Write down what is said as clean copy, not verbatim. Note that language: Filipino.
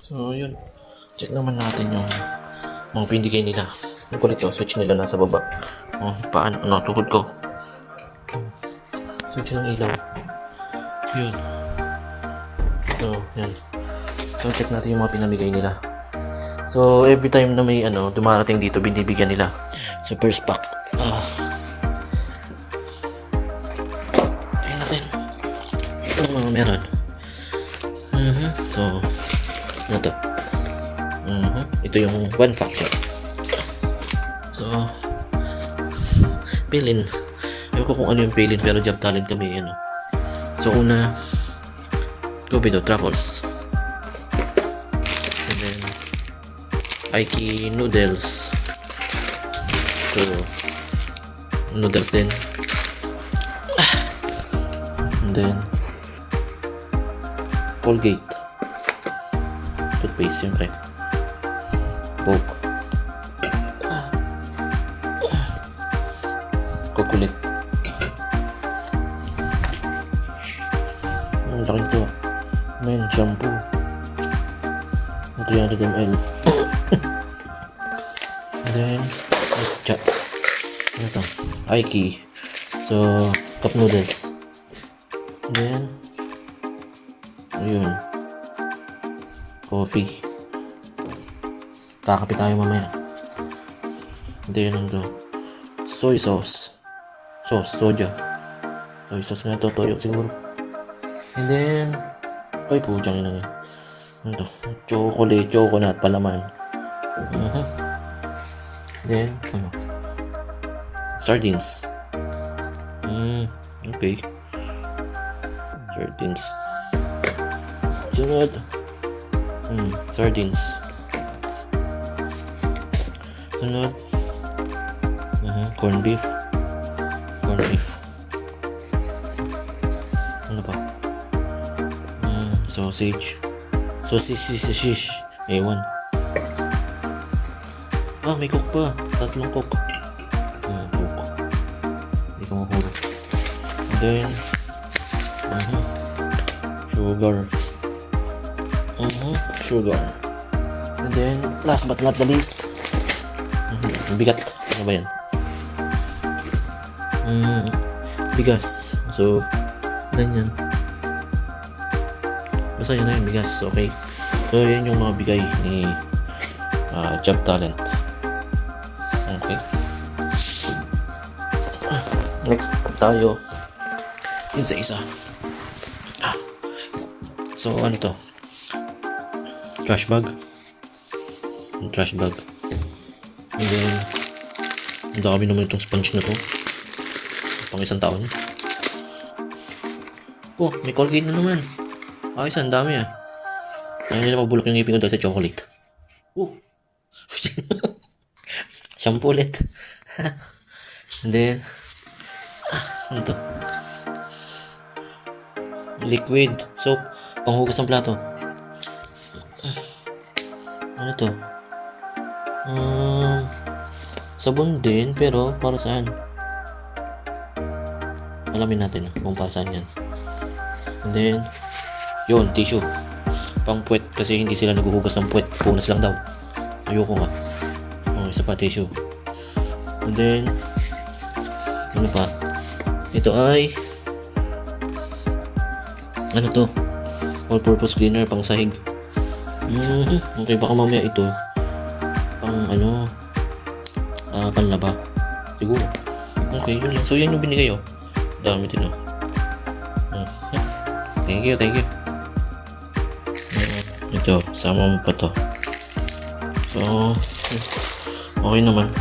So, yun. Check naman natin yung mga pindigay nila. Yung kulit yung switch nila nasa baba. Oh, paano? Ano, tuhod ko. Switch ng ilaw. Yun. So, yan. So, check natin yung mga pinamigay nila. So, every time na may dumarating dito, binibigyan nila. So, first pack. Tingnan natin. Ano mga meron? So, ano to? Ito yung one factor. So, pilin. Ewan ko kung ano yung pilin, pero job talent kami, So, una, Gobido Truffles. And then, Aiki Noodles. So, noodles din. And then, Colgate. Toothpaste, siyempre. Coke. Kukulit. Ang laki ito. Men, shampoo. 300 ml. And then, ano ito? Aiki. So, cup noodles. And then, ayun. Coffee. Kakape tayo mamaya. And then, soy sauce. Soja. Soy sauce nga ito. Toyo siguro. And then, ay po, dyan yun. Ano to? Chocolate, palaman. Then, sardines. Okay. Sardines. Sunod. Sardines. Sunod. Corned beef. Ano pa? Sausage. Ewan. May coke pa. 3 coke. Coke. Hindi ko mahulog. And then, sugar. And then, last but not the least, bigat. Ano ba yan? Bigas. So, ganyan. Basta yun na yung bigas. Okay. So, yan yung mga bigay ni Job Talent. Okay. Next tayo yun sa isa. So, ano to? Trash bag. And then, ang dami naman itong sponge na to. Pang 1 taon. Oh, may Colgate na naman. Ayos, ang dami ah. Ayaw nila mabulok yung ngipin ko dahil sa chocolate. Shampoo ulit. And then, ano to? Liquid soap. Panghugas ng plato. Ano to? Sabon din, pero para saan? Alamin natin kung para saan yan. And then, yun, tissue. Pang puwet, kasi hindi sila naghuhugas ng puwet. Punas lang daw. Ayoko nga. Isa pa, tissue. And then, ano pa? Ito ay, ano to? All-purpose cleaner, pang sahig. Okay, baka mamaya ito pang panlaba. Siguro. Okay, yun lang. So, yan yung binigay Dami din Thank you. Ito, sama mo pa to. So, okay naman.